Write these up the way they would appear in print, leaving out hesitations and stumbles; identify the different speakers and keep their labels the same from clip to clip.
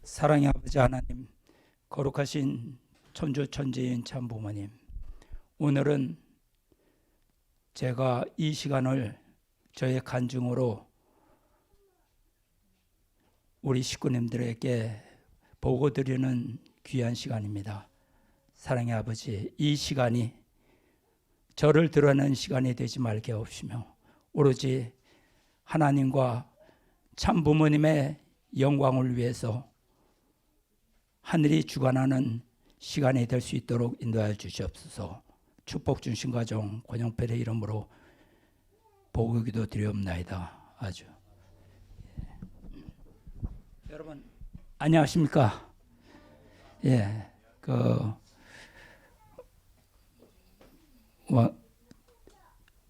Speaker 1: 사랑의 아버지 하나님, 거룩하신 천주천지인 참 부모님, 오늘은 제가 이 시간을 저의 간증으로 우리 식구님들에게 보고 드리는 귀한 시간입니다. 사랑의 아버지, 이 시간이 저를 드러내는 시간이 되지 말게 하옵시며 오로지 하나님과 참 부모님의 영광을 위해서 하늘이 주관하는 시간이 될 수 있도록 인도하여 주시옵소서. 축복 주신 가정 권영필의 이름으로 보고기도 드리옵나이다. 아주 여러분 안녕하십니까?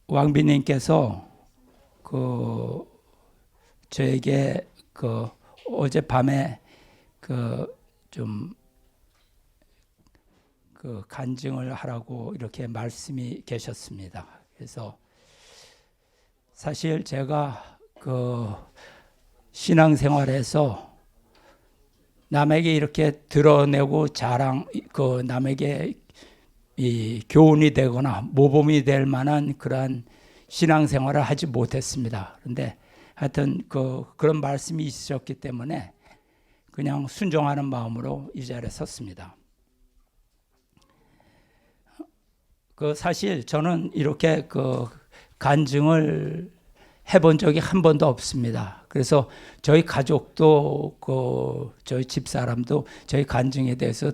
Speaker 1: 왕비님께서 저에게 어젯밤에 간증을 하라고 이렇게 말씀이 계셨습니다. 그래서 사실 제가 신앙생활에서 남에게 이렇게 드러내고 남에게 이 교훈이 되거나 모범이 될 만한 그러한 신앙생활을 하지 못했습니다. 그런데 하여튼 그런 말씀이 있으셨기 때문에 그냥 순종하는 마음으로 이 자리에 섰습니다. 사실 저는 이렇게 간증을 해본 적이 한 번도 없습니다. 그래서 저희 가족도 저희 집사람도 저희 간증에 대해서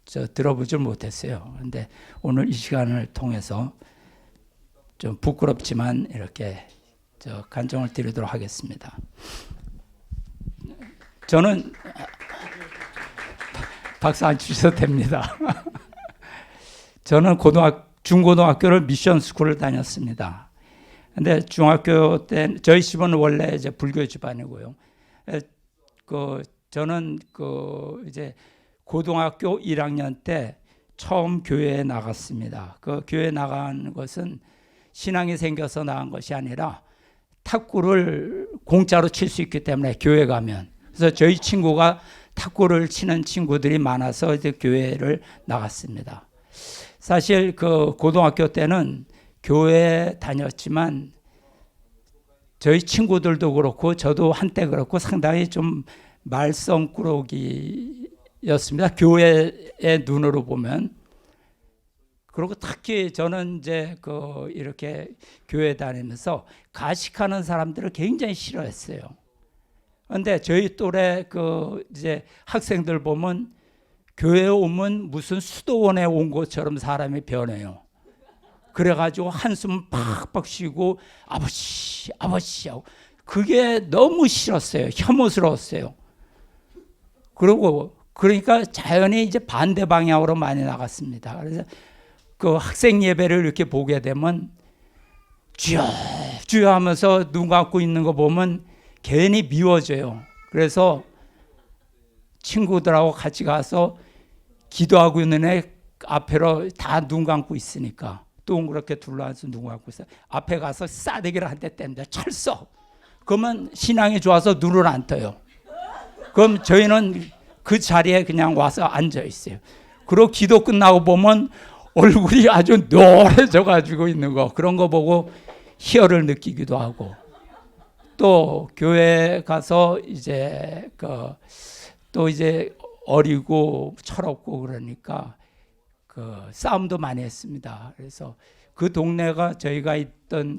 Speaker 1: 들어보질 못했어요. 그런데 오늘 이 시간을 통해서 좀 부끄럽지만 이렇게 간증을 드리도록 하겠습니다. 저는 박수 안 주셔도 됩니다. 저는 중고등학교를 미션 스쿨을 다녔습니다. 근데 중학교 때 저희 집은 원래 이제 불교 집안이고요. 저는 이제 고등학교 1학년 때 처음 교회에 나갔습니다. 교회에 나간 것은 신앙이 생겨서 나간 것이 아니라 탁구를 공짜로 칠 수 있기 때문에 교회 가면. 그래서 저희 친구가 탁구를 치는 친구들이 많아서 이제 교회를 나갔습니다. 사실 고등학교 때는 교회 다녔지만 저희 친구들도 그렇고 저도 한때 그렇고 상당히 좀 말썽꾸러기였습니다. 교회의 눈으로 보면. 그리고 특히 저는 이제 이렇게 교회 다니면서 가식하는 사람들을 굉장히 싫어했어요. 그런데 저희 또래 이제 학생들 보면 교회에 오면 무슨 수도원에 온 것처럼 사람이 변해요. 그래가지고 한숨 팍팍 쉬고 아버지 하고 그게 너무 싫었어요. 혐오스러웠어요. 그러니까 자연히 이제 반대 방향으로 많이 나갔습니다. 그래서 학생 예배를 이렇게 보게 되면 주여 주여 하면서 눈 감고 있는 거 보면 괜히 미워져요. 그래서 친구들하고 같이 가서 기도하고 있는 애 앞에로 다 눈 감고 있으니까 동그랗게 둘러앉아서 눈 감고 있어요. 앞에 가서 싸대기를 한 대 뗍니다. 철썩. 그러면 신앙이 좋아서 눈을 안 떠요. 그럼 저희는 그 자리에 그냥 와서 앉아 있어요. 그리고 기도 끝나고 보면 얼굴이 아주 노래져 가지고 있는 거, 그런 거 보고 희열을 느끼기도 하고, 또 교회 가서 이제 또 이제 어리고 철없고 그러니까 싸움도 많이 했습니다. 그래서 그 동네가 저희가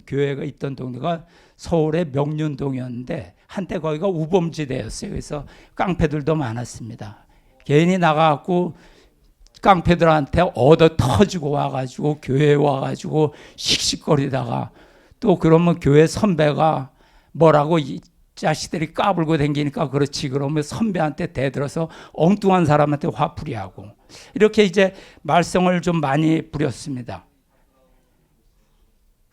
Speaker 1: 교회가 있던 동네가 서울의 명륜동이었는데 한때 거기가 우범지대였어요. 그래서 깡패들도 많았습니다. 괜히 나가갖고 깡패들한테 얻어 터지고 와가지고 교회에 와가지고 씩씩거리다가 또 그러면 교회 선배가 뭐라고 이 자식들이 까불고 다니니까 그렇지 그러면 선배한테 대들어서 엉뚱한 사람한테 화풀이하고 이렇게 이제 말썽을 좀 많이 부렸습니다.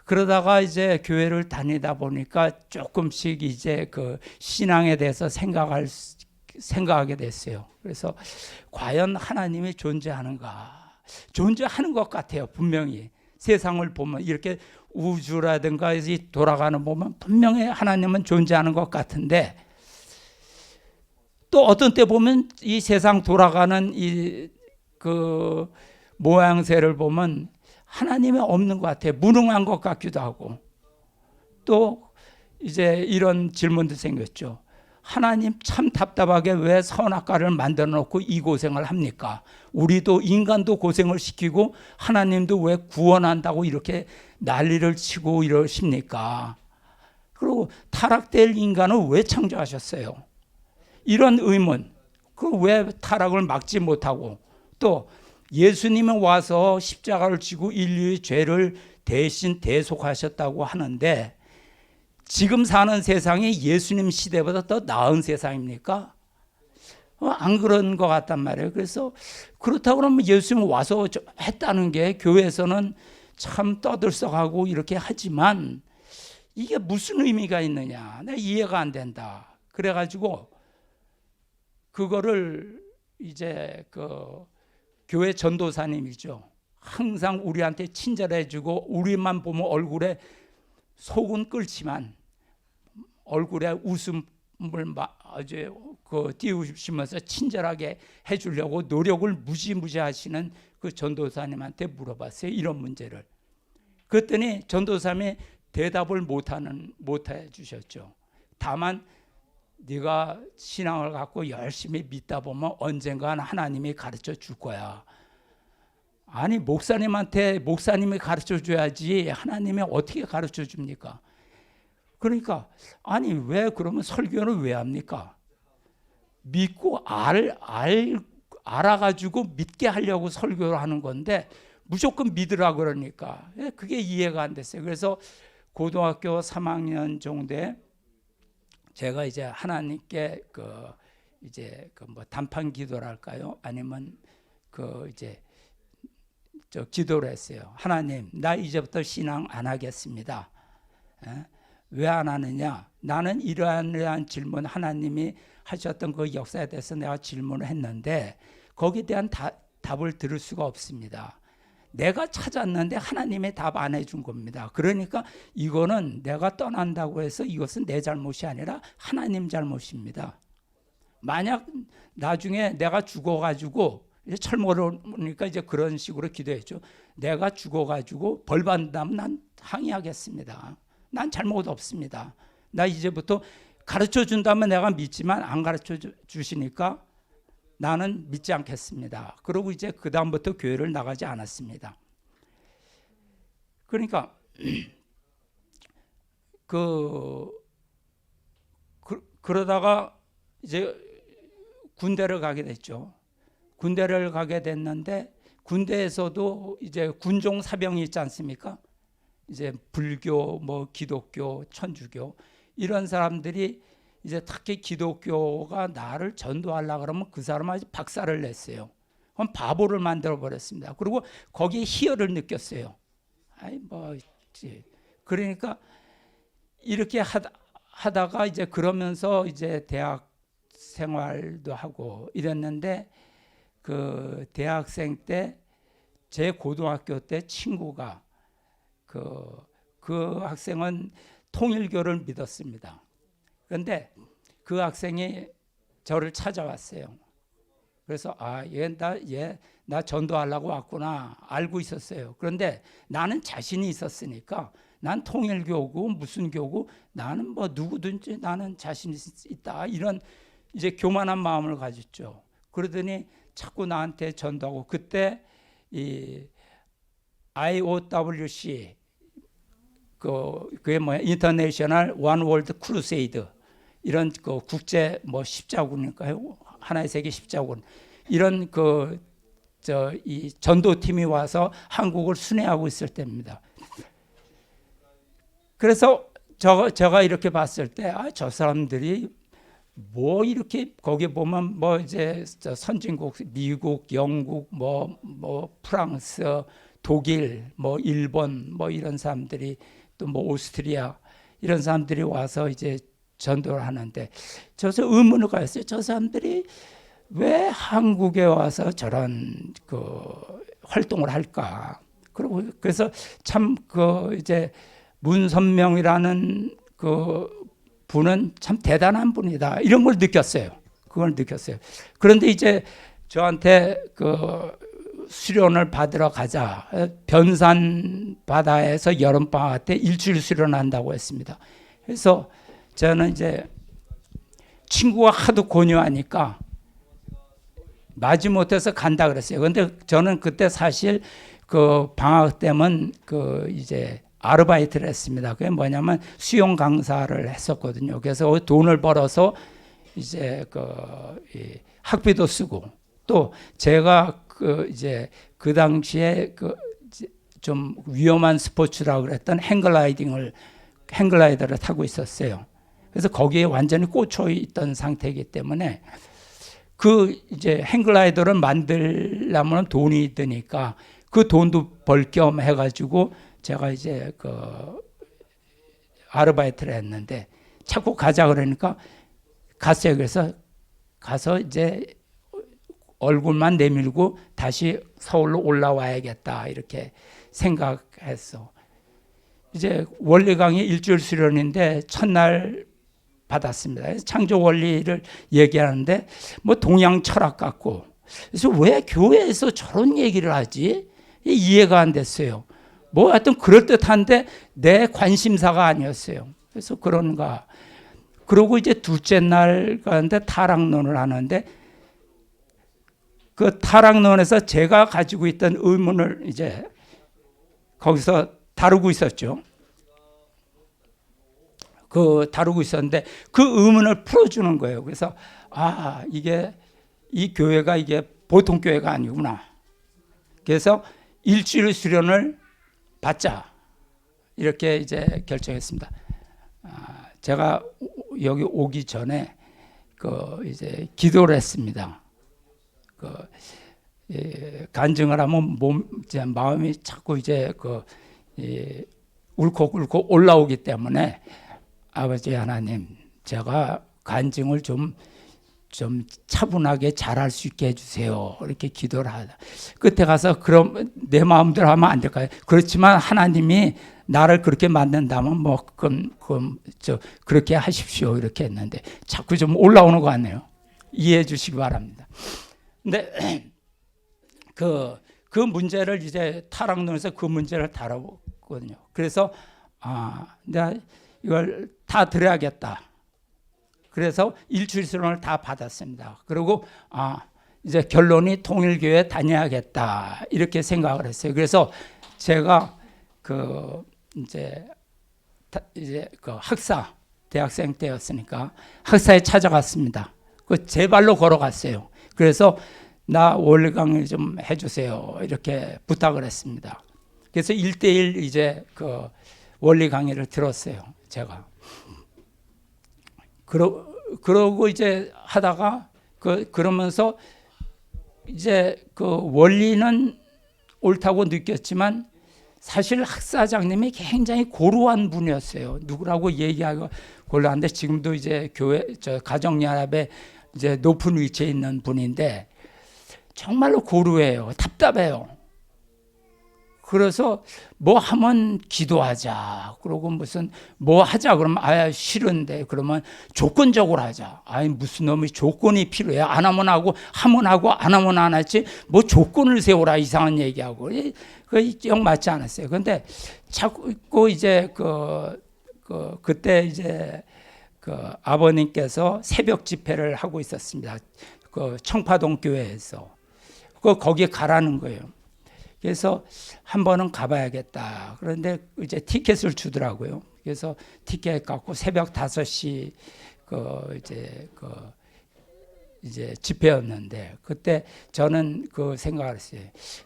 Speaker 1: 그러다가 이제 교회를 다니다 보니까 조금씩 이제 신앙에 대해서 생각하게 됐어요. 그래서 과연 하나님이 존재하는가? 존재하는 것 같아요. 분명히 세상을 보면 이렇게 우주라든가 돌아가는 보면 분명히 하나님은 존재하는 것 같은데 또 또 어떤 때 보면 이 세상 돌아가는 이 그 모양새를 보면 하나님이 없는 것 같아요. 무능한 것 같기도 하고. 또 이제 이런 질문도 생겼죠. 하나님 참 답답하게 왜 선악과를 만들어 놓고 이 고생을 합니까? 우리도 인간도 고생을 시키고 하나님도 왜 구원한다고 이렇게 난리를 치고 이러십니까? 그리고 타락될 인간을 왜 창조하셨어요? 이런 의문, 그 왜 타락을 막지 못하고, 또 예수님이 와서 십자가를 지고 인류의 죄를 대신 대속하셨다고 하는데 지금 사는 세상이 예수님 시대보다 더 나은 세상입니까? 안 그런 것 같단 말이에요. 그래서 그렇다고 그러면 예수님이 와서 했다는 게 교회에서는 참 떠들썩하고 이렇게 하지만 이게 무슨 의미가 있느냐? 내가 이해가 안 된다. 그래가지고 그거를 이제 그 교회 전도사님이죠. 항상 우리한테 친절해주고 우리만 보면 얼굴에 속은 끓지만 얼굴에 웃음을 아주 띄우시면서 친절하게 해주려고 노력을 무지무지 하시는 그 전도사님한테 물어봤어요. 이런 문제를. 그랬더니 전도사님이 대답을 못해 주셨죠. 다만 네가 신앙을 갖고 열심히 믿다 보면 언젠간 하나님이 가르쳐 줄 거야. 아니 목사님이 가르쳐 줘야지 하나님이 어떻게 가르쳐 줍니까? 그러니까 아니 왜 그러면 설교는 왜 합니까? 믿고 알아가지고 믿게 하려고 설교를 하는 건데 무조건 믿으라 그러니까 그게 이해가 안 됐어요. 그래서 고등학교 3학년 정도에 제가 이제 하나님께 이제 뭐 단판 기도랄까요? 아니면 이제 기도를 했어요. 하나님, 나 이제부터 신앙 안 하겠습니다. 왜 안 하느냐? 나는 이러한 질문 하나님이 하셨던 그 역사에 대해서 내가 질문을 했는데 거기에 대한 답을 들을 수가 없습니다. 내가 찾았는데 하나님이 답 안 해준 겁니다. 그러니까 이거는 내가 떠난다고 해서 이것은 내 잘못이 아니라 하나님 잘못입니다. 만약 나중에 내가 죽어가지고 철모를 보니까 이제 그런 식으로 기도했죠. 내가 죽어가지고 벌 받는다면 난 항의하겠습니다. 난 잘못 없습니다. 나 이제부터 가르쳐 준다면 내가 믿지만 안 가르쳐 주시니까 나는 믿지 않겠습니다. 그리고 이제 그 다음부터 교회를 나가지 않았습니다. 그러니까 그러다가 이제 군대를 가게 됐죠. 군대를 가게 됐는데 군대에서도 이제 군종 사병이 있지 않습니까? 이제 불교, 뭐 기독교, 천주교 이런 사람들이 이제 특히 기독교가 나를 전도하려고 그러면 그 사람은 박살을 냈어요. 그럼 바보를 만들어 버렸습니다. 그리고 거기에 희열을 느꼈어요. 그러니까 이렇게 하다가 이제 그러면서 이제 대학 생활도 하고 이랬는데 그 대학생 때 제 고등학교 때 친구가 그 학생은 통일교를 믿었습니다. 그런데 그 학생이 저를 찾아왔어요. 그래서 얘 나 전도하려고 왔구나 알고 있었어요. 그런데 나는 자신이 있었으니까 난 통일교고 무슨 교고 나는 뭐 누구든지 나는 자신 있다 이런 이제 교만한 마음을 가졌죠. 그러더니 자꾸 나한테 전도하고 그때 이 IOWC 그게 뭐야? 인터내셔널 원 월드 크루세이드 이런 그 국제 뭐 십자군일까요? 하나의 세계 십자군 이런 이 전도팀이 와서 한국을 순회하고 있을 때입니다. 그래서 제가 이렇게 봤을 때 저 사람들이 뭐 이렇게 거기 보면 뭐 이제 선진국 미국, 영국, 뭐 프랑스, 독일, 뭐 일본 뭐 이런 사람들이 또 뭐 오스트리아 이런 사람들이 와서 이제 전도를 하는데 저서 의문을 가졌어요. 저 사람들이 왜 한국에 와서 저런 활동을 할까? 그래서 참 이제 문선명이라는 분은 참 대단한 분이다 이런 걸 느꼈어요. 그걸 느꼈어요. 그런데 이제 저한테 그 수련을 받으러 가자. 변산 바다에서 여름방학 때 일주일 수련한다고 했습니다. 그래서 저는 이제 친구가 하도 권유하니까 마지못해서 간다 그랬어요. 근데 저는 그때 사실 그 방학 때면 그 이제 아르바이트를 했습니다. 그게 뭐냐면 수영 강사를 했었거든요. 그래서 돈을 벌어서 이제 그 학비도 쓰고 또 제가 그 이제 그 당시에 그 좀 위험한 스포츠라고 그랬던 행글라이더를 타고 있었어요. 그래서 거기에 완전히 꽂혀 있던 상태이기 때문에 그 이제 행글라이더를 만들려면 돈이 드니까 그 돈도 벌 겸 해가지고 제가 이제 그 아르바이트를 했는데 자꾸 가자 그러니까 갔어요. 그래서 가서 이제 얼굴만 내밀고 다시 서울로 올라와야겠다 이렇게 생각했어. 이제 원리 강의 일주일 수련인데 첫날 받았습니다. 창조 원리를 얘기하는데 뭐 동양 철학 같고 그래서 왜 교회에서 저런 얘기를 하지? 이해가 안 됐어요. 뭐 하여튼 그럴듯한데 내 관심사가 아니었어요. 그래서 그런가. 그러고 이제 둘째 날 가는데 타락론을 하는데 그 타락론에서 제가 가지고 있던 의문을 이제 거기서 다루고 있었죠. 다루고 있었는데 그 의문을 풀어주는 거예요. 그래서 이게 이 교회가 이게 보통 교회가 아니구나. 그래서 일주일 수련을 받자 이렇게 이제 결정했습니다. 제가 여기 오기 전에 그 이제 기도를 했습니다. 간증을 하면 마음이 자꾸 이제 울컥울컥 올라오기 때문에 아버지 하나님, 제가 간증을 좀 차분하게 잘할 수 있게 해주세요. 이렇게 기도를 하다. 끝에 가서 그럼 내 마음대로 하면 안 될까요? 그렇지만 하나님이 나를 그렇게 만든다면 그렇게 하십시오. 이렇게 했는데 자꾸 좀 올라오는 것 같네요. 이해해 주시기 바랍니다. 근데 그 문제를 이제 타락론에서 그 문제를 다뤘거든요. 그래서 내가 이걸 다 들어야겠다. 그래서 일주일 수련을 다 받았습니다. 그리고 이제 결론이 통일교회 다녀야겠다 이렇게 생각을 했어요. 그래서 제가 이제 그 학사 대학생 때였으니까 학사에 찾아갔습니다. 제 발로 걸어갔어요. 그래서 나 원리 강의 좀 해주세요 이렇게 부탁을 했습니다. 그래서 1대1 이제 그 원리 강의를 들었어요. 제가. 그러고 이제 하다가 그러면서 이제 그 원리는 옳다고 느꼈지만 사실 학사장님이 굉장히 고루한 분이었어요. 누구라고 얘기하기가 곤란한데 지금도 이제 가정연합에 이제 높은 위치에 있는 분인데 정말로 고루해요. 답답해요. 그래서 뭐 하면 기도하자. 그러고 무슨 뭐 하자 그러면 싫은데 그러면 조건적으로 하자. 무슨 놈이 조건이 필요해. 안 하면 하고 하면 하고 안 하면 안 하지. 뭐 조건을 세우라 이상한 얘기하고. 영 맞지 않았어요. 근데 자꾸 이제 그때 이제 아버님께서 새벽 집회를 하고 있었습니다. 청파동 교회에서. 거기에 가라는 거예요. 그래서 한 번은 가봐야겠다. 그런데 이제 티켓을 주더라고요. 그래서 티켓 갖고 새벽 5시 이제 집회였는데 그때 저는 그 생각을 했어요.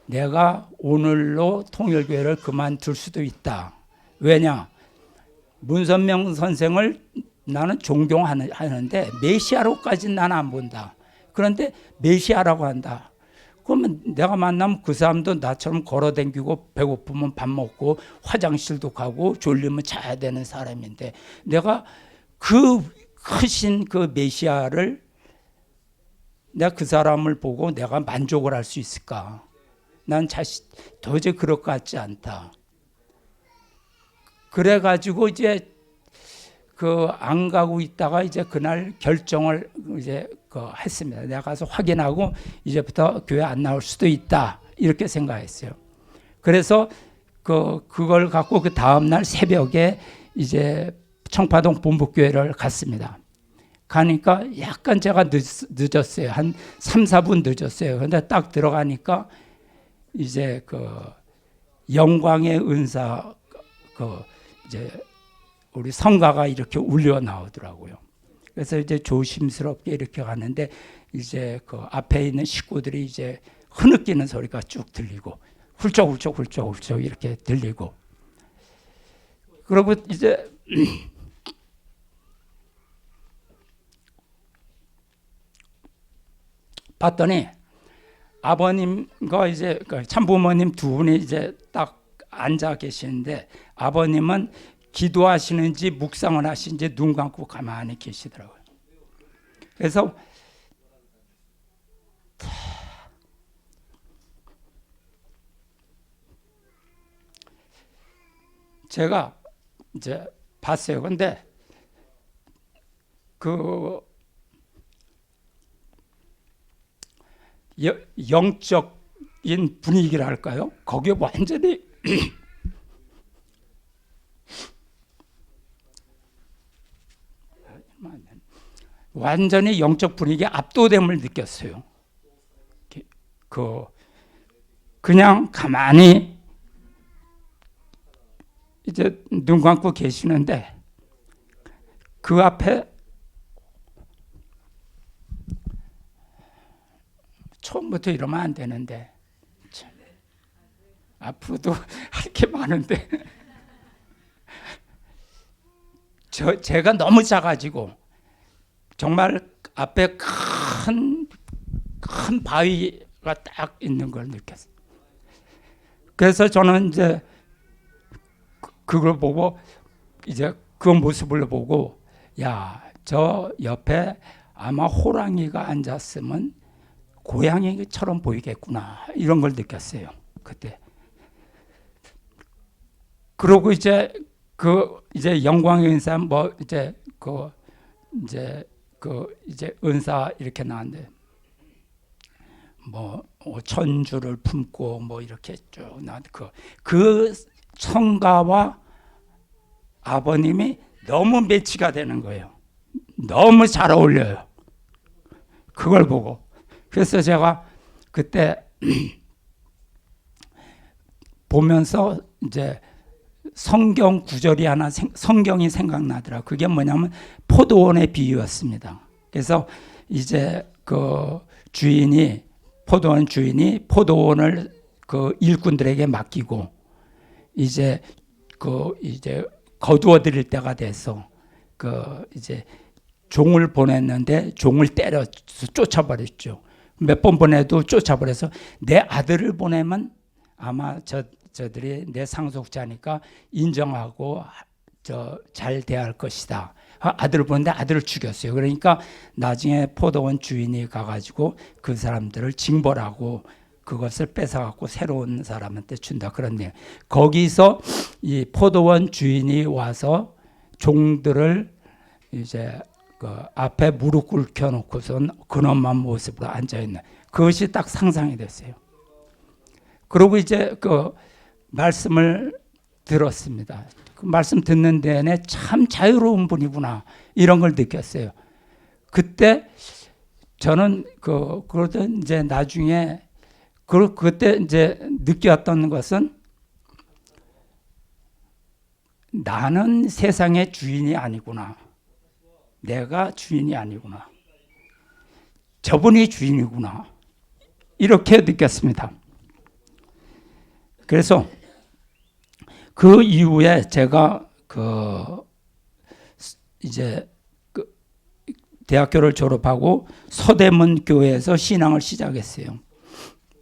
Speaker 1: 내가 오늘로 통일교회를 그만둘 수도 있다. 왜냐? 문선명 선생을 나는 존경하는데 메시아로까지는 나는 안 본다. 그런데 메시아라고 한다. 그러면 내가 만나면 그 사람도 나처럼 걸어다니고 배고프면 밥 먹고 화장실도 가고 졸리면 자야 되는 사람인데 내가 그 크신 그 메시아를 내가 그 사람을 보고 내가 만족을 할 수 있을까? 난 도저히 그럴 것 같지 않다. 그래가지고 이제 그 안 가고 있다가 이제 그날 결정을 이제 했습니다. 내가 가서 확인하고 이제부터 교회 안 나올 수도 있다 이렇게 생각했어요. 그래서 그걸 갖고 그 다음 날 새벽에 이제 청파동 본부교회를 갔습니다. 가니까 약간 제가 늦었어요. 한 3, 4분 늦었어요. 그런데 딱 들어가니까 이제 영광의 은사 이제 우리 성가가 이렇게 울려 나오더라고요. 그래서 이제 조심스럽게 이렇게 가는데 이제 앞에 있는 식구들이 이제 흐느끼는 소리가 쭉 들리고 훌쩍훌쩍 이렇게 들리고 그리고 이제 봤더니 아버님과 이제 참부모님 두 분이 이제 딱 앉아 계시는데 아버님은 기도하시는지 묵상을 하시는지 눈 감고 가만히 계시더라고요. 그래서 제가 이제 봤어요. 근데 영적인 분위기라 할까요? 거기에 완전히 완전히 영적 분위기에 압도됨을 느꼈어요. 그냥 가만히 이제 눈 감고 계시는데 그 앞에 처음부터 이러면 안 되는데 참, 앞으로도 할 게 많은데 제가 너무 작아지고 정말 앞에 큰 바위가 딱 있는 걸 느꼈어요. 그래서 저는 이제 그걸 보고 이제 그 모습을 보고 야, 저 옆에 아마 호랑이가 앉았으면 고양이처럼 보이겠구나 이런 걸 느꼈어요 그때. 그러고 이제 이제 영광의 은사 이제 은사 이렇게 나왔는데 천주를 품고 이렇게 쭉 나왔는데 그 성가와 아버님이 너무 매치가 되는 거예요. 너무 잘 어울려요. 그걸 보고. 그래서 제가 그때 보면서 이제 성경 구절이 하나 성경이 생각나더라고요. 그게 뭐냐면 포도원의 비유였습니다. 그래서 이제 포도원 주인이 포도원을 일꾼들에게 맡기고 이제 거두어 드릴 때가 돼서 이제 종을 보냈는데 종을 때려 쫓아버렸죠. 몇 번 보내도 쫓아버려서 내 아들을 보내면 아마 저들이 내 상속자니까 인정하고 잘 대할 것이다. 아들을 보는데 아들을 죽였어요. 그러니까 나중에 포도원 주인이 가가지고 그 사람들을 징벌하고 그것을 뺏어갖고 새로운 사람한테 준다. 그런 내용. 거기서 이 포도원 주인이 와서 종들을 이제 앞에 무릎 꿇혀 놓고선 근엄한 모습으로 앉아있는 그것이 딱 상상이 됐어요. 그리고 이제 말씀을 들었습니다. 그 말씀 듣는 내내 참 자유로운 분이구나 이런 걸 느꼈어요. 그때 저는 그러던 이제 나중에 그때 이제 느꼈던 것은 나는 세상의 주인이 아니구나. 내가 주인이 아니구나. 저분이 주인이구나. 이렇게 느꼈습니다. 그래서 그 이후에 제가 이제 대학교를 졸업하고 서대문 교회에서 신앙을 시작했어요.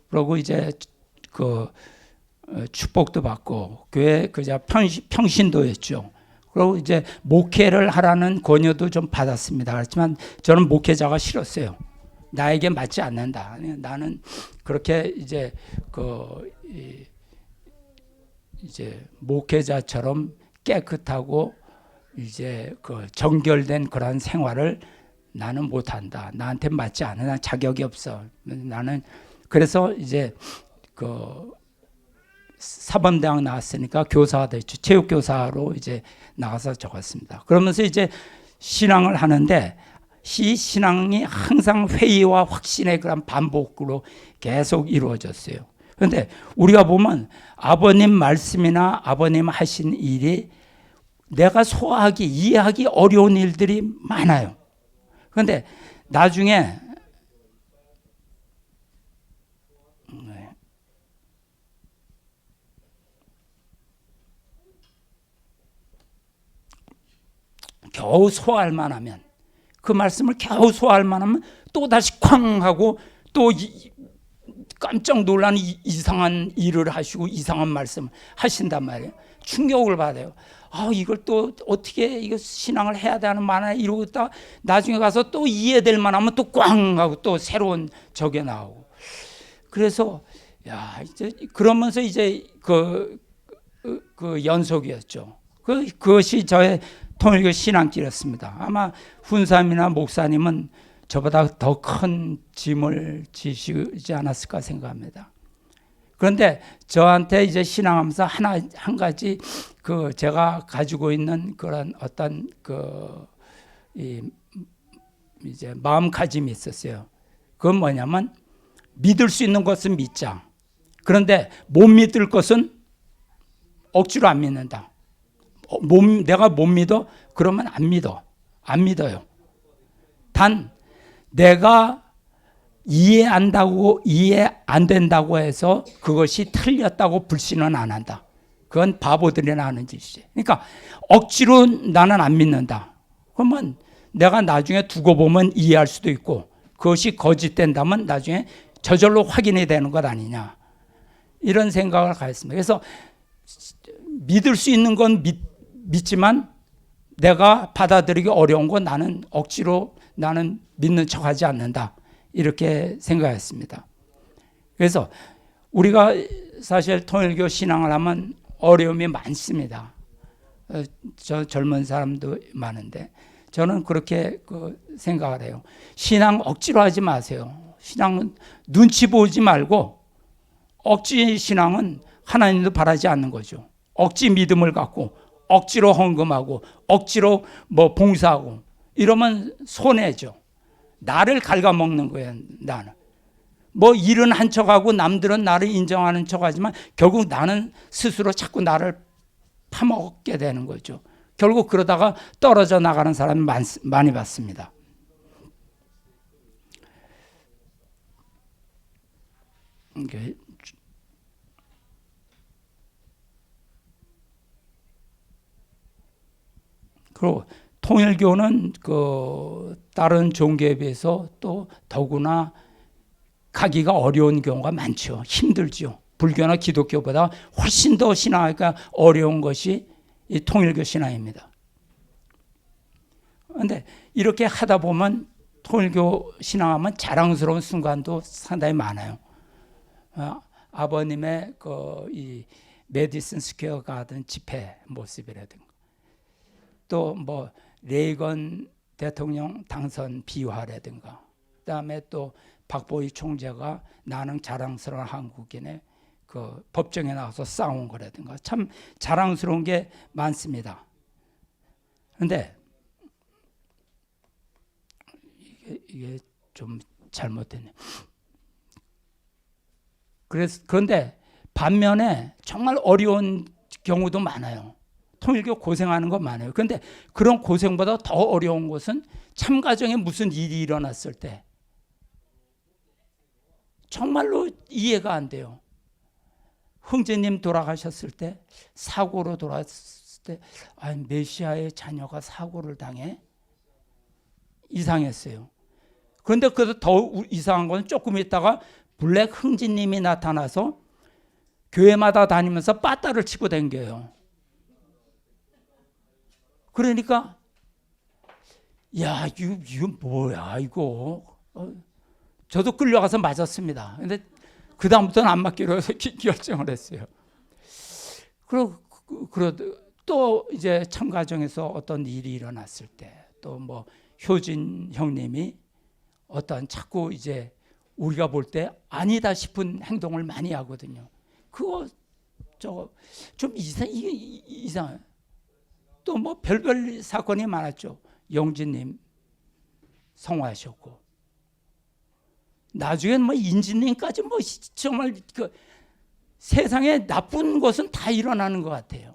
Speaker 1: 그리고 이제 축복도 받고 교회 평신도였죠. 그리고 이제 목회를 하라는 권유도 좀 받았습니다. 그렇지만 저는 목회자가 싫었어요. 나에게 맞지 않는다. 나는 그렇게 이제 이제 목회자처럼 깨끗하고 이제 그 정결된 그런 생활을 나는 못한다. 나한테 맞지 않아. 난 자격이 없어. 나는 그래서 이제 그 사범대학 나왔으니까 교사가 됐죠. 체육교사로 이제 나가서 적었습니다. 그러면서 이제 신앙을 하는데 이 신앙이 항상 회의와 확신의 그런 반복으로 계속 이루어졌어요. 그런데 우리가 보면 아버님 말씀이나 아버님 하신 일이 내가 소화하기, 이해하기 어려운 일들이 많아요. 그런데 나중에 겨우 소화할 만하면, 그 말씀을 겨우 소화할 만하면 또 다시 쾅 하고 또 깜짝 놀란 이상한 일을 하시고 이상한 말씀을 하신단 말이에요. 충격을 받아요. 이걸 또 어떻게 이거 신앙을 해야 되는 만에 이러고 있다 나중에 가서 또 이해될 만하면 또 꽝 하고 또 새로운 적이 나오고. 그래서 이제 그러면서 이제 그 연속이었죠. 그것이 저의 통일교 신앙길이었습니다. 아마 훈사님이나 목사님은 저보다 더 큰 짐을 지시지 않았을까 생각합니다. 그런데 저한테 이제 신앙하면서 한 가지 그 제가 가지고 있는 그런 어떤 이제 마음가짐이 있었어요. 그건 뭐냐면 믿을 수 있는 것은 믿자. 그런데 못 믿을 것은 억지로 안 믿는다. 내가 못 믿어? 그러면 안 믿어요. 단 내가 이해 안 된다고 해서 그것이 틀렸다고 불신은 안 한다. 그건 바보들이나 하는 짓이지. 그러니까 억지로 나는 안 믿는다. 그러면 내가 나중에 두고 보면 이해할 수도 있고 그것이 거짓된다면 나중에 저절로 확인이 되는 것 아니냐. 이런 생각을 가졌습니다. 그래서 믿을 수 있는 건 믿지만 내가 받아들이기 어려운 건 나는 억지로 나는 믿는 척하지 않는다. 이렇게 생각했습니다. 그래서 우리가 사실 통일교 신앙을 하면 어려움이 많습니다. 저 젊은 사람도 많은데 저는 그렇게 생각을 해요. 신앙 억지로 하지 마세요. 신앙은 눈치 보지 말고 억지 신앙은 하나님도 바라지 않는 거죠. 억지 믿음을 갖고 억지로 헌금하고 억지로 봉사하고 이러면 손해죠. 나를 갉아먹는 거예요. 나는 일은 한 척하고 남들은 나를 인정하는 척하지만 결국 나는 스스로 자꾸 나를 파먹게 되는 거죠. 결국 그러다가 떨어져 나가는 사람이 많이 봤습니다. 그리고 통일교는 다른 종교에 비해서 또 더구나 가기가 어려운 경우가 많죠. 힘들죠. 불교나 기독교보다 훨씬 더 신앙하기가 어려운 것이 이 통일교 신앙입니다. 그런데 이렇게 하다 보면 통일교 신앙하면 자랑스러운 순간도 상당히 많아요. 아버님의 이 메디슨 스퀘어 가든 집회 모습이라든가 또 레이건 대통령 당선 비화라든가 그다음에 또 박보희 총재가 나는 자랑스러운 한국인의 법정에 나와서 싸운 거라든가 참 자랑스러운 게 많습니다. 그런데 이게 좀 잘못됐네. 그런데 반면에 정말 어려운 경우도 많아요. 통일교 고생하는 거 많아요. 그런데 그런 고생보다 더 어려운 것은 참가정에 무슨 일이 일어났을 때 정말로 이해가 안 돼요. 형제님 돌아가셨을 때 사고로 돌아갔을 때 메시아의 자녀가 사고를 당해 이상했어요. 그런데 더 이상한 건 조금 있다가 블랙 흥진님이 나타나서 교회마다 다니면서 빠따를 치고 다녀요. 그러니까 이거 뭐야 이거. 저도 끌려가서 맞았습니다. 근데 그다음부터는 안 맞기로 해서 결정을 했어요. 그리고 또 이제 참가정에서 어떤 일이 일어났을 때 또 뭐 효진 형님이 어떤 자꾸 이제 우리가 볼 때 아니다 싶은 행동을 많이 하거든요. 그거 좀 이상해. 또 뭐 별별 사건이 많았죠. 영진님 성화하셨고 나중엔 뭐 인진님까지 뭐 정말 그 세상에 나쁜 것은 다 일어나는 것 같아요.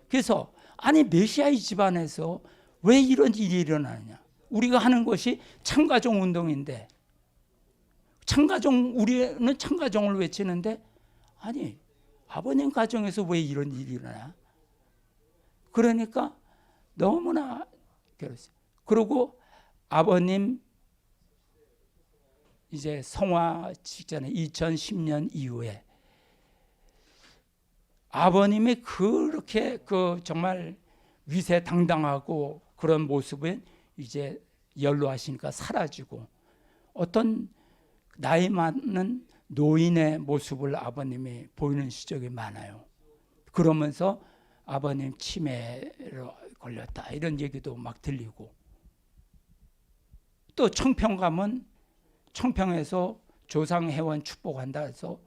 Speaker 1: 그래서 아니 메시아의 집안에서 왜 이런 일이 일어나느냐? 우리가 하는 것이 참가정 운동인데 우리는 참가정을 외치는데 아니 아버님 가정에서 왜 이런 일이 일어나? 그러니까 너무나 그랬어요. 그리고 아버님 이제 성화 직전에 2010년 이후에 아버님이 그렇게 그 정말 위세당당하고 그런 모습은 이제 연로하시니까 사라지고 어떤 나이 많은 노인의 모습을 아버님이 보이는 시적이 많아요. 그러면서 아버님 치매로 걸렸다 이런 얘기도 막 들리고 또 청평 가면 청평에서 조상회원 축복한다 해서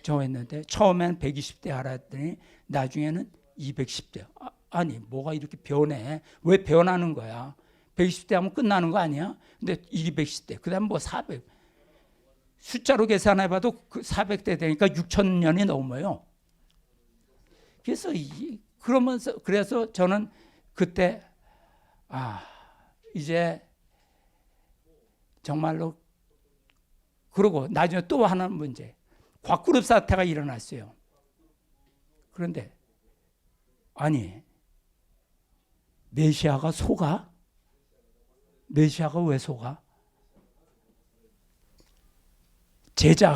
Speaker 1: 정했는데 처음엔 120대 하라더니 나중에는 210대. 아니 뭐가 이렇게 변해? 왜 변하는 거야? 120대 하면 끝나는 거 아니야? 근데 210대 그다음 뭐 400. 숫자로 계산해봐도 그 400대 되니까 6,000년이 넘어요. 그래서 저는 그때 이제 정말로 그러고 나중에 또 하나 문제. 곽그룹 사태가 일어났어요. 그런데 아니 메시아가 속아? 메시아가 왜 속아?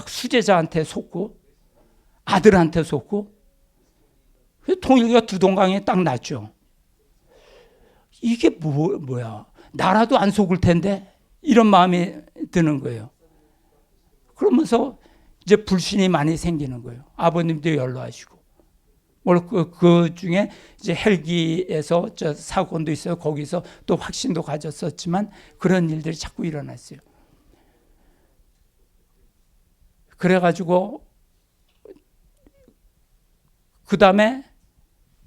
Speaker 1: 수제자한테 속고 아들한테 속고 통일교가 두동강에 딱 났죠. 이게 뭐야? 나라도 안 속을 텐데 이런 마음이 드는 거예요. 그러면서 이제 불신이 많이 생기는 거예요. 아버님도 연로하시고. 그 중에 이제 헬기에서 저 사건도 있어요. 거기서 또 확신도 가졌었지만 그런 일들이 자꾸 일어났어요. 그래가지고 그 다음에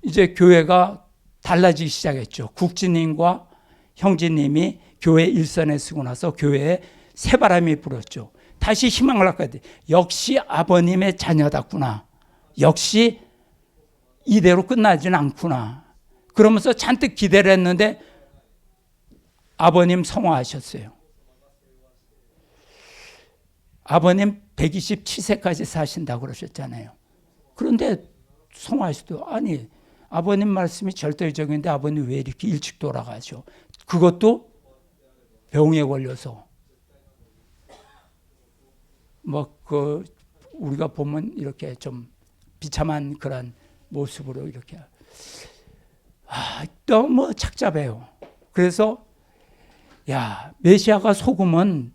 Speaker 1: 이제 교회가 달라지기 시작했죠. 국진님과 형제님이 교회 일선에 쓰고 나서 교회에 새바람이 불었죠. 다시 희망을 갖게 돼. 역시 아버님의 자녀답구나. 역시 이대로 끝나지는 않구나. 그러면서 잔뜩 기대를 했는데 아버님 성화하셨어요. 아버님 127세까지 사신다고 그러셨잖아요. 그런데 성화하시도 아니 아버님 말씀이 절대적인데 아버님 왜 이렇게 일찍 돌아가죠? 그것도 병에 걸려서 우리가 보면 이렇게 좀 비참한 그런 모습으로 이렇게 너무 착잡해요. 그래서 메시아가 속으면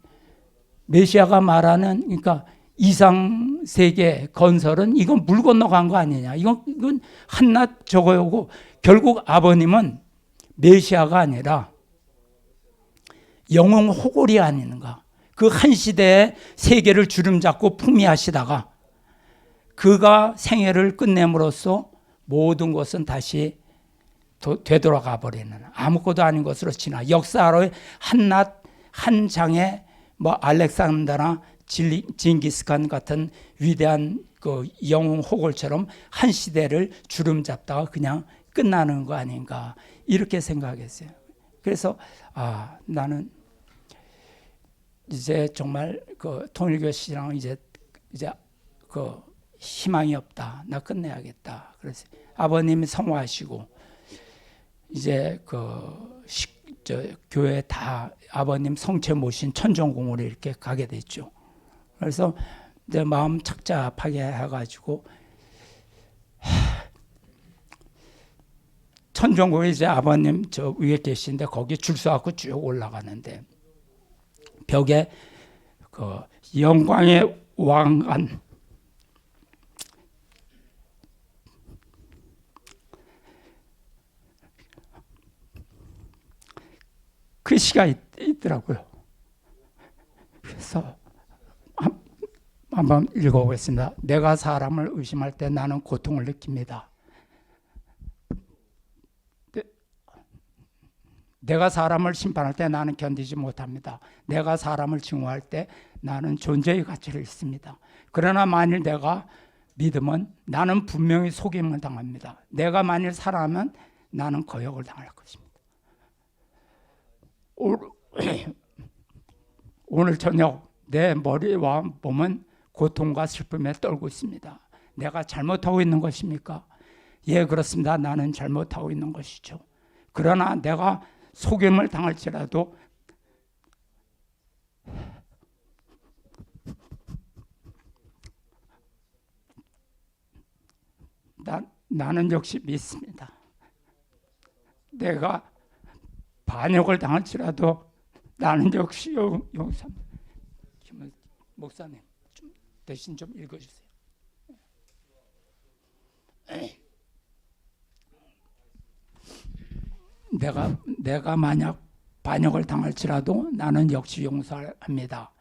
Speaker 1: 메시아가 말하는 그러니까 이상 세계 건설은 이건 물 건너간 거 아니냐? 이건 한낱 저거고 결국 아버님은 메시아가 아니라 영웅 호골이 아닌가? 그 한 시대의 세계를 주름잡고 풍미하시다가 그가 생애를 끝냄으로써 모든 것은 다시 되돌아가 버리는 아무것도 아닌 것으로 지나 역사로의 한낱 한 장의 알렉산더나 징기스칸 같은 위대한 그 영웅 호골처럼 한 시대를 주름잡다가 그냥 끝나는 거 아닌가 이렇게 생각했어요. 그래서 나는 이제 정말 그 통일교 씨랑 이제 그 희망이 없다. 나 끝내야겠다. 그래서 아버님이 성화하시고 이제 교회 다 아버님 성체 모신 천정공으로 이렇게 가게 됐죠. 그래서 이제 마음 착잡하게 해가지고 천정공에 이제 아버님 저 위에 계신데 거기 줄 서갖고 쭉 올라가는데 벽에 그 영광의 왕안 시가 있더라고요. 그래서 한번 읽어보겠습니다. 내가 사람을 의심할 때 나는 고통을 느낍니다. 내가 사람을 심판할 때 나는 견디지 못합니다. 내가 사람을 증오할 때 나는 존재의 가치를 잃습니다. 그러나 만일 내가 믿으면 나는 분명히 속임을 당합니다. 내가 만일 사랑하면 나는 거역을 당할 것입니다. 오늘 저녁 내 머리와 몸은 고통과 슬픔에 떨고 있습니다. 내가 잘못하고 있는 것입니까? 예, 그렇습니다. 나는 잘못하고 있는 것이죠. 그러나 내가 속임을 당할지라도 나는 역시 믿습니다. 내가 반역을 당할지라도 나는 역시 용서합니다. 목사님, 좀 대신 좀 읽어주세요. 내가 만약 반역을 당할지라도 나는 역시 용서합니다.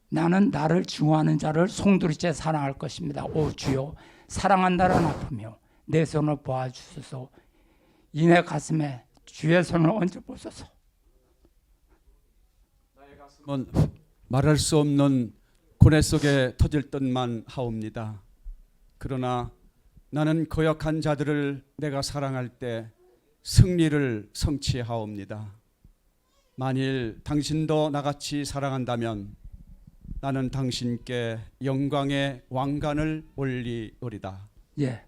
Speaker 1: 나는 나를 증오하는 자를 송두리째 사랑할 것입니다. 오 주여, 사랑한다는 아프며 내 손을 보아주소서. 이내 가슴에 주의 손을 얹어 보소서.
Speaker 2: 나의 가슴은 말할 수 없는 고뇌 속에 터질 듯만 하옵니다. 그러나 나는 거역한 자들을 내가 사랑할 때 승리를 성취하옵니다. 만일 당신도 나같이 사랑한다면 나는 당신께 영광의 왕관을 올리오리다.
Speaker 1: 예,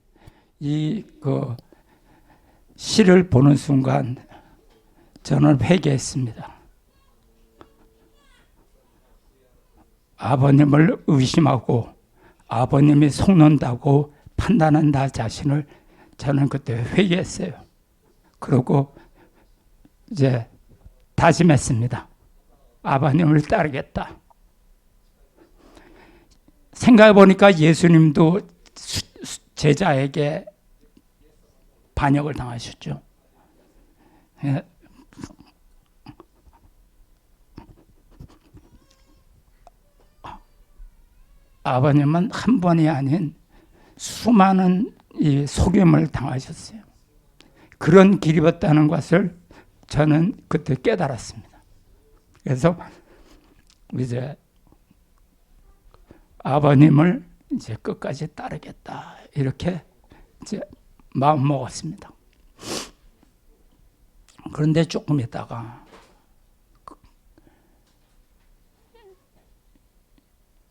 Speaker 1: 이 시를 보는 순간 저는 회개했습니다. 아버님을 의심하고 아버님이 속는다고 판단한 나 자신을 저는 그때 회개했어요. 그리고 이제 다짐했습니다. 아버님을 따르겠다. 생각해 보니까 예수님도 제자에게 반역을 당하셨죠. 아버님은 한 번이 아닌 수많은 이 속임을 당하셨어요. 그런 길이었다는 것을 저는 그때 깨달았습니다. 그래서 이제 아버님을 이제 끝까지 따르겠다 이렇게 이제 마음 먹었습니다. 그런데 조금 있다가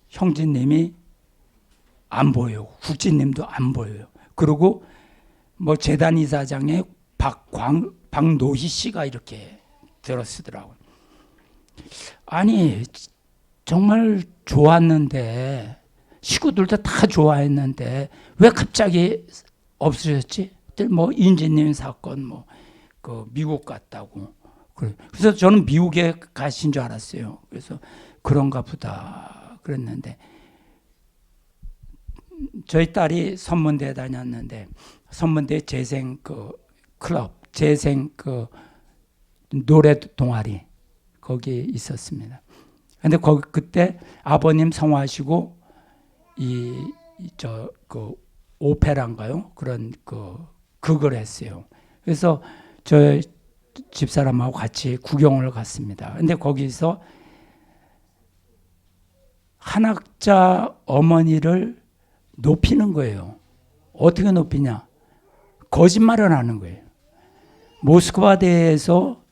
Speaker 1: 형제님이 안 보여요. 국진님도 안 보여요. 그리고 뭐 재단 이사장의 박노희 씨가 이렇게 들어쓰더라고요. 아니 정말 좋았는데 식구들도 다 좋아했는데 왜 갑자기 없어졌지? 뭐 인지님 사건 뭐 그 미국 갔다고. 그래서 저는 미국에 가신 줄 알았어요. 그래서 그런가 보다 그랬는데 저희 딸이 선문대에 다녔는데 선문대 재생 클럽 재생 노래 동아리 거기 있었습니다. 근데 거기 그때 아버님 성화하시고 오페라인가요? 그런 극을 했어요. 그래서 저 집사람하고 같이 구경을 갔습니다. 근데 거기서 한학자 어머니를 높이는 거예요. 어떻게 높이냐? 거짓말을 하는 거예요. 모스크바 대회에서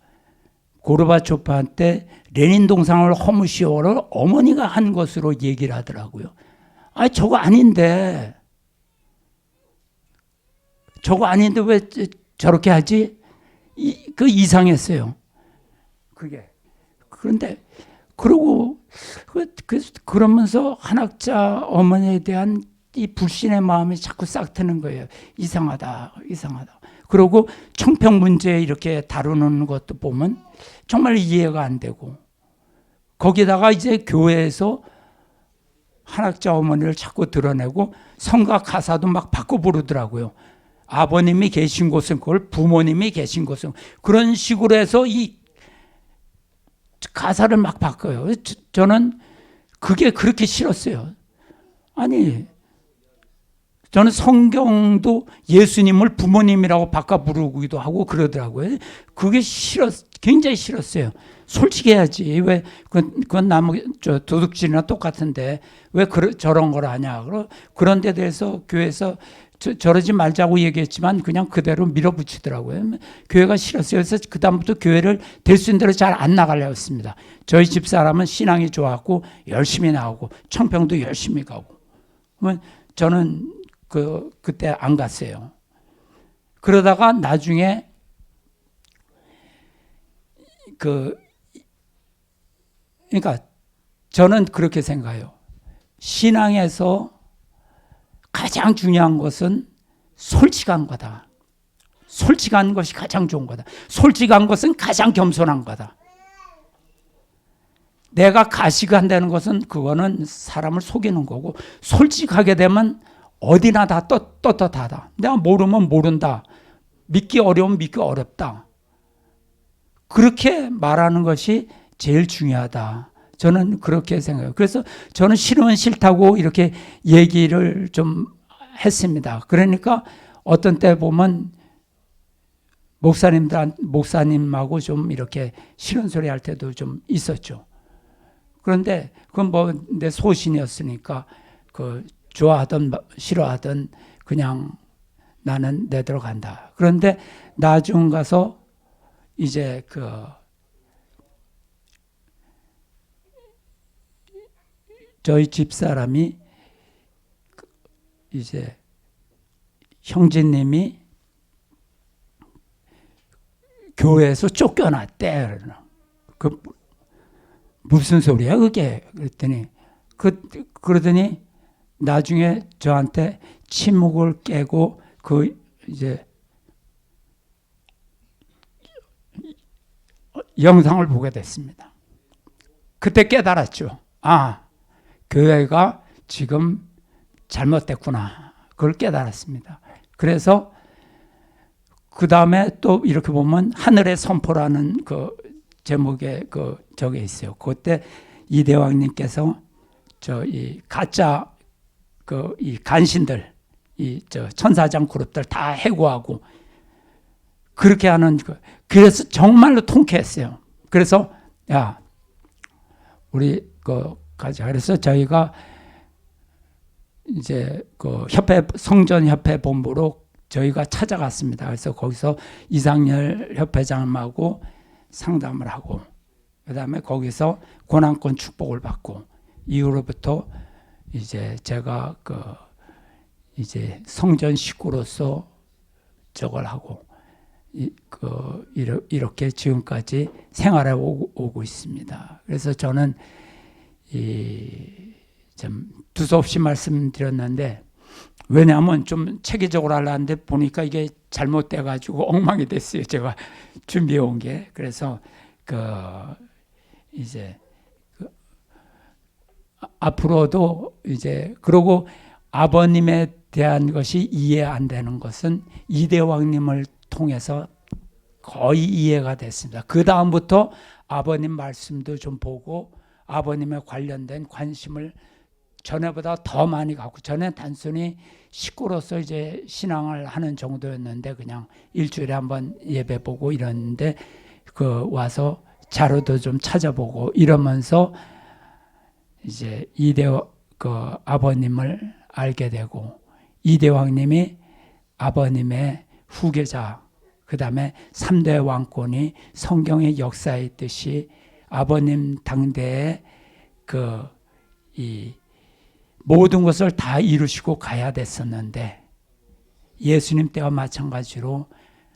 Speaker 1: 고르바초프한테 레닌 동상을 허무시오를 어머니가 한 것으로 얘기를 하더라고요. 아니 저거 아닌데 왜 저렇게 하지? 이상했어요. 그게. 그런데 그러고 그러면서 한학자 어머니에 대한 이 불신의 마음이 자꾸 싹 트는 거예요. 이상하다. 그리고 청평 문제 이렇게 다루는 것도 보면 정말 이해가 안 되고 거기다가 이제 교회에서 한학자 어머니를 자꾸 드러내고 성가 가사도 막 바꿔 부르더라고요. 아버님이 계신 곳은 그걸 부모님이 계신 곳은 그런 식으로 해서 이 가사를 막 바꿔요. 저는 그게 그렇게 싫었어요. 아니, 저는 성경도 예수님을 부모님이라고 바꿔 부르기도 하고 그러더라고요. 그게 굉장히 싫었어요. 솔직히 해야지. 왜, 그건 도둑질이나 똑같은데 왜 저런 걸 하냐. 그런 데 대해서 교회에서 저러지 말자고 얘기했지만 그냥 그대로 밀어붙이더라고요. 교회가 싫었어요. 그래서 그다음부터 교회를 될 수 있는 대로 잘 안 나가려 했습니다. 저희 집사람은 신앙이 좋았고 열심히 나오고 청평도 열심히 가고. 그러면 저는 그때 안 갔어요. 그러다가 나중에 그러니까 저는 그렇게 생각해요. 신앙에서 가장 중요한 것은 솔직한 거다. 솔직한 것이 가장 좋은 거다. 솔직한 것은 가장 겸손한 거다. 내가 가식한다는 것은 그거는 사람을 속이는 거고, 솔직하게 되면 어디나 다 떳떳하다. 내가 모르면 모른다. 믿기 어려우면 믿기 어렵다. 그렇게 말하는 것이 제일 중요하다. 저는 그렇게 생각해요. 그래서 저는 싫으면 싫다고 이렇게 얘기를 좀 했습니다. 그러니까 어떤 때 보면 목사님하고 좀 이렇게 싫은 소리 할 때도 좀 있었죠. 그런데 그건 뭐 내 소신이었으니까 좋아하든 싫어하든 그냥 나는 내대로 간다. 그런데 나중 가서 이제 저희 집사람이 이제 형제님이 교회에서 쫓겨났대. 무슨 소리야 그게? 그랬더니 그러더니 나중에 저한테 침묵을 깨고 이제 영상을 보게 됐습니다. 그때 깨달았죠. 교회가 지금 잘못됐구나. 그걸 깨달았습니다. 그래서 그 다음에 또 이렇게 보면 하늘의 선포라는 제목의 저게 있어요. 그때 이대왕님께서 이 가짜 이 간신들, 천사장 그룹들 다 해고하고 그렇게 하는 그래서 정말로 통쾌했어요. 그래서 우리 가자. 그래서 저희가 이제 성전협회 본부로 저희가 찾아갔습니다. 그래서 거기서 이상열 협회장님하고 상담을 하고 그다음에 거기서 고난권 축복을 받고 이후로부터 이제 제가 이제 성전 식구로서 저걸 하고 이렇게 지금까지 생활해 오고 있습니다. 그래서 저는 좀 두서없이 말씀드렸는데 왜냐하면 좀 체계적으로 하려는데 보니까 이게 잘못돼가지고 엉망이 됐어요. 제가 준비해 온 게. 그래서 이제 앞으로도 이제 그러고 아버님에 대한 것이 이해 안 되는 것은 이대왕님을 통해서 거의 이해가 됐습니다. 그 다음부터 아버님 말씀도 좀 보고 아버님에 관련된 관심을 전에보다 더 많이 갖고, 전에 단순히 식구로서 이제 신앙을 하는 정도였는데 그냥 일주일에 한번 예배 보고 이러는데 와서 자료도 좀 찾아보고 이러면서 이제 아버님을 알게 되고 이대왕님이 아버님의 후계자, 그 다음에 3대 왕권이 성경의 역사에 있듯이 아버님 당대에 이 모든 것을 다 이루시고 가야 됐었는데 예수님 때와 마찬가지로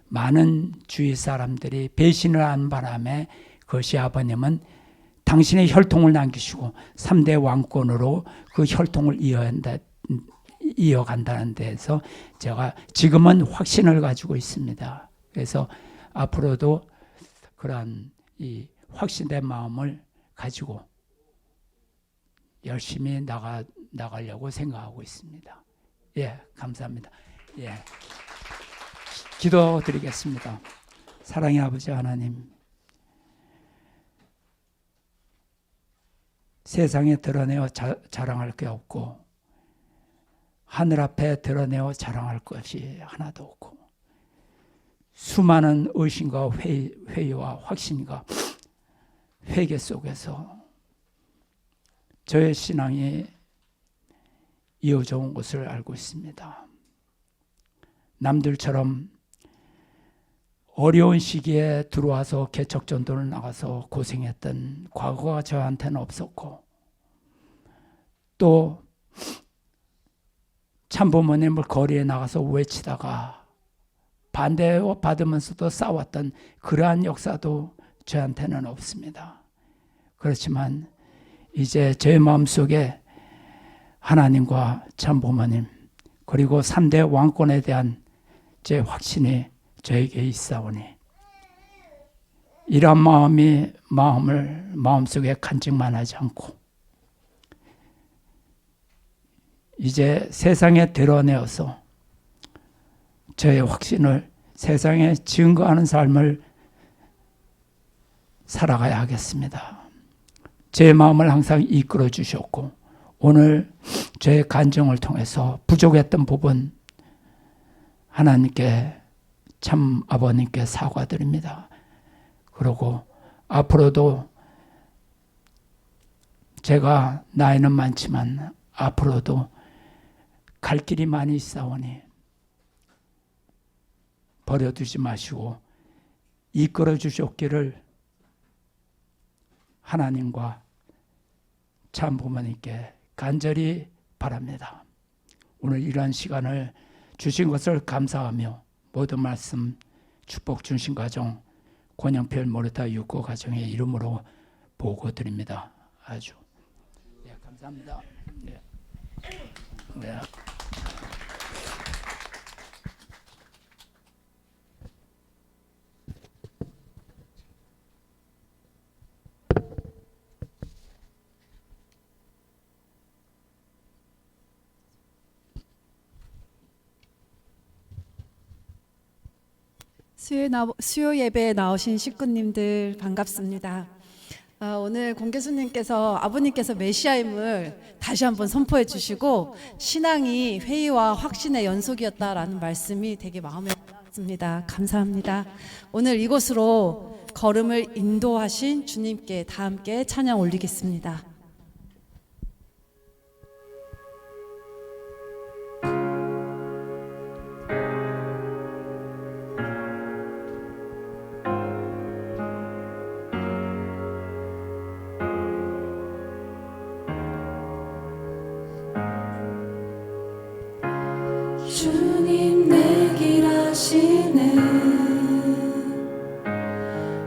Speaker 1: 많은 주위 사람들이 배신을 한 바람에 그것이 아버님은 당신의 혈통을 남기시고 3대 왕권으로 그 혈통을 이어간다는 데에서 제가 지금은 확신을 가지고 있습니다. 그래서 앞으로도 그러한 이 확신된 마음을 가지고 열심히 나가려고 생각하고 있습니다. 예, 감사합니다. 예, 기도드리겠습니다. 사랑의 아버지 하나님, 세상에 드러내어 자랑할 게 없고 하늘 앞에 드러내어 자랑할 것이 하나도 없고 수많은 의심과 회의와 확신과 회개 속에서 저의 신앙이 이어져 온 것을 알고 있습니다. 남들처럼 어려운 시기에 들어와서 개척전도를 나가서 고생했던 과거가 저한테는 없었고 또 참부모님을 거리에 나가서 외치다가 반대받으면서도 싸웠던 그러한 역사도 저한테는 없습니다. 그렇지만 이제 제 마음속에 하나님과 참부모님 그리고 3대 왕권에 대한 제 확신이 저에게 있사오니 이런 마음을 마음속에 간직만 하지 않고 이제 세상에 드러내어서 저의 확신을 세상에 증거하는 삶을 살아가야 하겠습니다. 제 마음을 항상 이끌어 주셨고 오늘 저의 간증을 통해서 부족했던 부분 하나님께 참 아버님께 사과드립니다. 그리고 앞으로도 제가 나이는 많지만 앞으로도 갈 길이 많이 있사오니 버려두지 마시고 이끌어 주셨기를 하나님과 참 부모님께 간절히 바랍니다. 오늘 이러한 시간을 주신 것을 감사하며 모든 말씀 축복 주신 가정 권영필 모르타 육고 가정의 이름으로 보고드립니다. 아주 감사합니다. 네.
Speaker 3: 수요 예배에 나오신 식구님들 반갑습니다. 오늘 공개수님께서 아버님께서 메시아임을 다시 한번 선포해 주시고 신앙이 회의와 확신의 연속이었다라는 말씀이 되게 마음에 와닿습니다. 감사합니다. 오늘 이곳으로 걸음을 인도하신 주님께 다 함께 찬양 올리겠습니다.
Speaker 4: 주님 내 길 아시네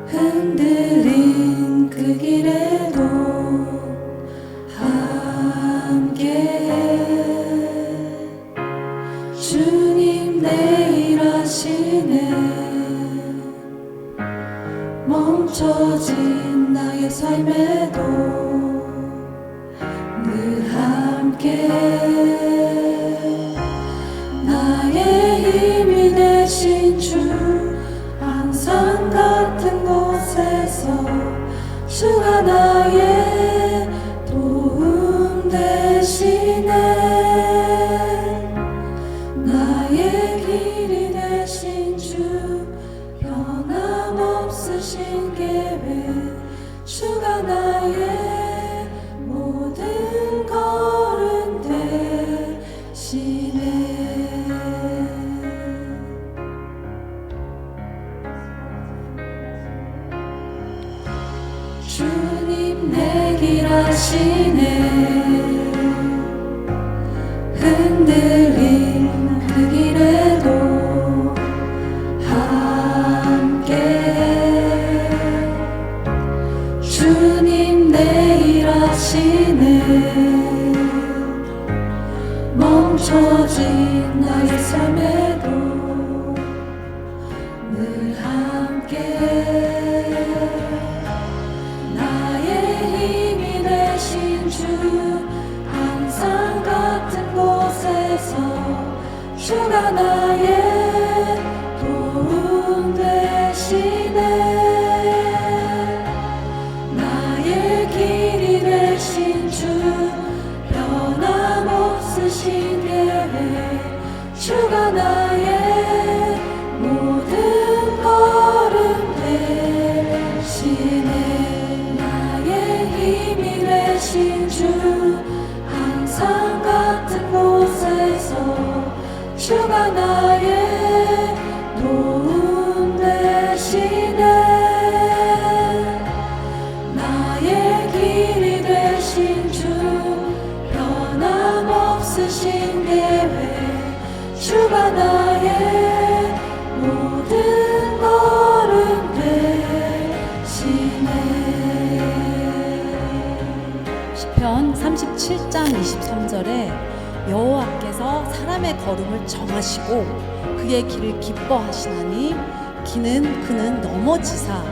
Speaker 4: 흔들린 그 길에도 함께 주님 내 일 하시네 멈춰진 나의 삶에도 늘 함께 힘이 되신 주 항상 같은 곳에서 주가 나의 도움 되시네 나의 길이 되신 주 변함없으신 계획 주가 나의 모든 걸음 되시네 주님 내 길 아시네 흔들린 그 길에도 함께 주님 내 일 하시네 멈춰진 나의 삶에도 늘 함께 항상 같은 곳에서 주가 나의 도움 되시네 나의 길이 되신 주가 나의 모든 걸음 대신에 나의 힘이 되신 주 항상 같은 곳에서 주가 나의 도움 되시네 나의 길이 되신 주 변함없으신 계획 주가 나의 모든 걸음 되시네
Speaker 3: 시편 37장 23절에 여호와께서 사람의 걸음을 정하시고 그의 길을 기뻐하시나니 그는 넘어지사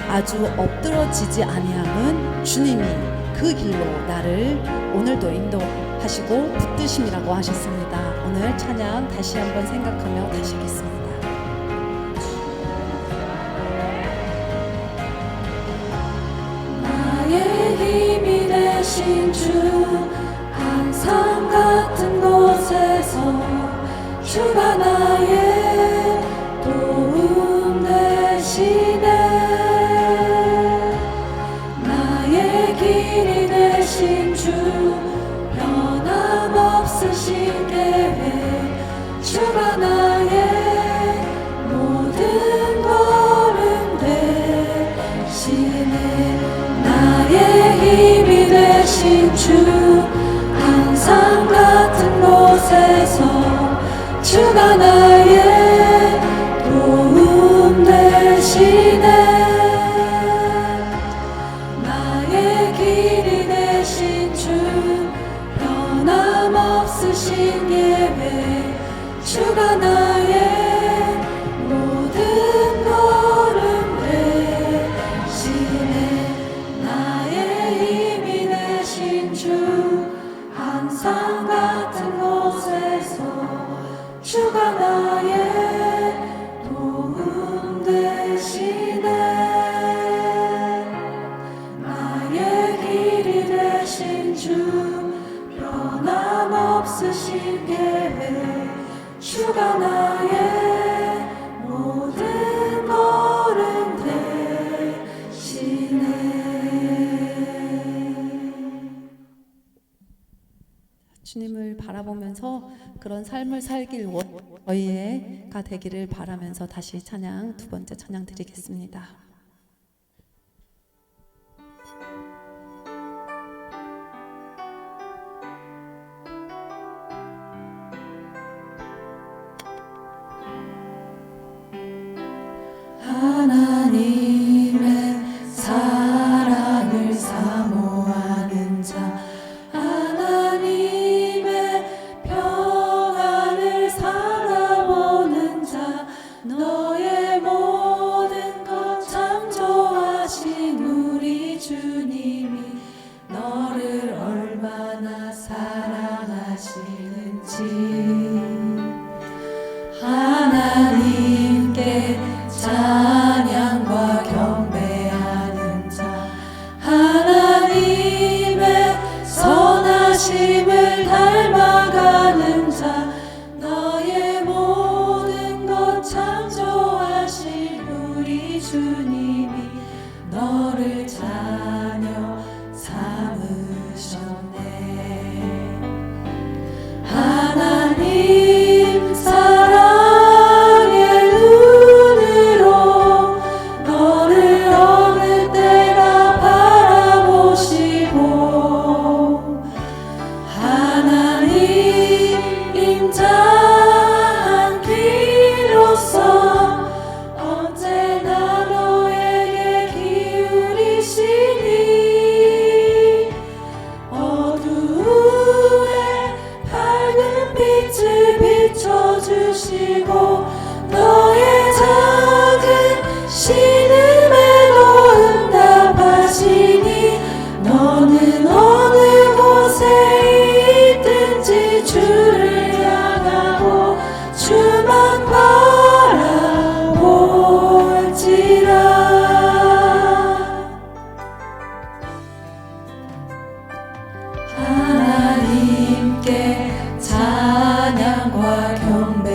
Speaker 3: 아주 엎드러지지 아니함은 주님이 그 길로 나를 오늘도 인도하시고 붙드심이라고 하셨습니다. 오늘 찬양 다시 한번 생각하며 다시 하겠습니다.
Speaker 4: 나의 힘이 되신 주 항상 같은 곳에서 주가 나의 도움 되시네 나의 길이 되신 주 변함없으신 계획 주가 나의 모든 걸음 되시네 나의 힘이 되신 주 항상 같은 곳에서 주가 나의 도움 되시네 나의 길이 되신 주 변함없으신 계획 주가 나의 모든 걸음 되시네 나의 힘이 되신 주 항상 같은 곳에서 주가 나의 도움 되시네 나의 길이 되신 주 변함없으신 계획 주가 나의 모든 걸음 되시네
Speaker 3: 주님을 바라보면서 그런 삶을 살길 저희가 되기를 바라면서 다시 찬양 두 번째 찬양 드리겠습니다.
Speaker 4: 하나님의 사랑을 사모하는 자 하나님의 평안을 살아보는 자 너의 모든 것 창조하신 우리 주님이 너를 얼마나 사랑하시는지 하나님께 찬양과 경배하는 자 하나님의 선하심을 닮아가는 자 너의 모든 것 창조하신 우리 주님이 너를 자녀 삼으셨네 하나님 사랑의 눈으로 너를 어느 때나 바라보시고 하나님 인자한 귀로서 언제나 너에게 기울이시니 어두움에 밝은 빛을 비춰주시고 너의 작은 신음에도 응답하시니 너는 어느 곳에 있든지 주를 향하고 주만 바라볼지라 하나님께 찬양과 경배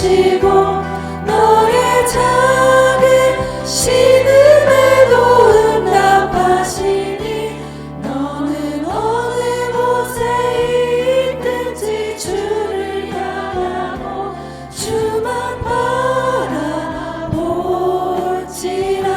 Speaker 4: 바라보시고 너의 작은 신음에도 응답하시니 너는 어느 곳에 있든지 주를 향하고 주만 바라볼지라.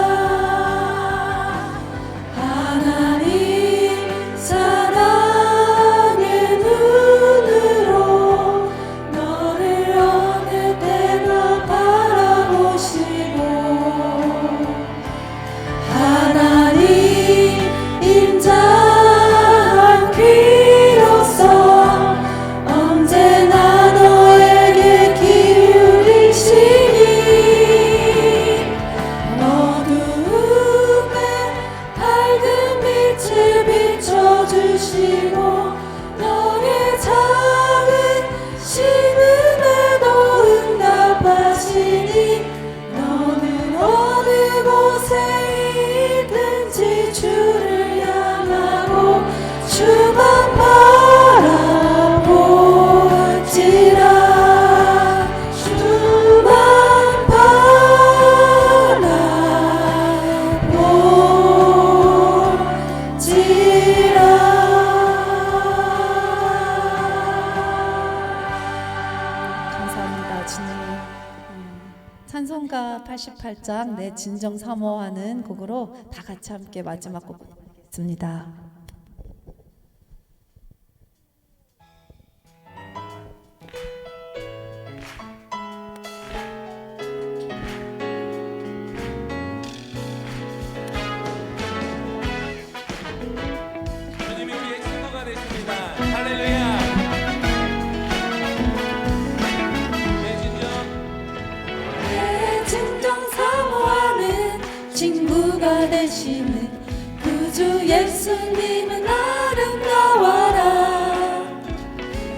Speaker 4: 하나님 사랑의 눈으로 너를 어느 때나 바라보시고 하나님 인자한 귀로서 언제나 너에게 기울이시니 어두움에 밝은 빛을 비춰주시고 너의 작은 신음에도 응답하시니 너는 어느 곳에 있든지 주를 향하고 주만 바라볼지라. 주만
Speaker 3: 감사합니다, 주님. 찬송가 88장 내 진정 사모하는 곡으로 다 같이 함께 마지막 곡 부르겠습니다.
Speaker 5: 주님이 우리의 친구가 되십니다. 할렐루야.
Speaker 4: 내 진정 사모하는 친구가 되시는 구주 예수님은 아름다워라.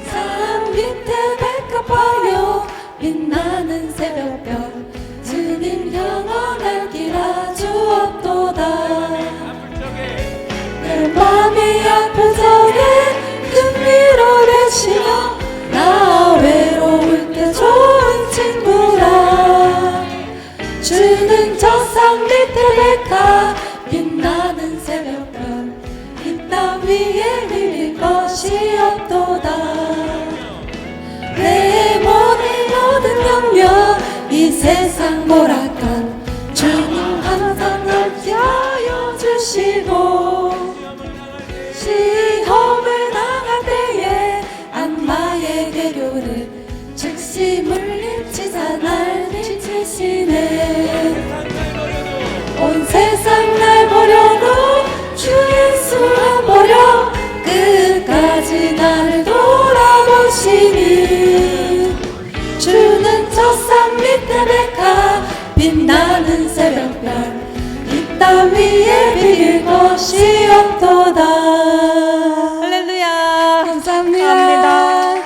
Speaker 4: 산 밑에 백합화요 빛나는 새벽별 주님 영원할 길 아주 없도다. 내 맘이 아플 적에 큰 위로 되시며 나 외로울 때 좋은 친구라. 주는 저 산 밑에 백합 빛나는 새벽별 이 땅 위에 흘릴 것이 없도다. 내 모든 영역 이 세상 모락간 주님 항상 널 펴여 주시고 시험을 당할 때에 악마의 계교를 즉시 물리치사 날 지키시네. 온 세상 날 버려도 주 예수만 버려 끝까지 나를 돌아보시니 주는 저 산 밑에 백합 빛나는 새벽별 이 땅 위에 비길 것이 없도다.
Speaker 3: 할렐루야.
Speaker 4: 감사합니다.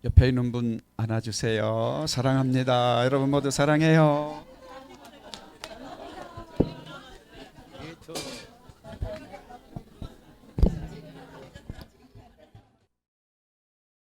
Speaker 2: 옆에 있는 분 안아주세요. 사랑합니다. 여러분 모두 사랑해요.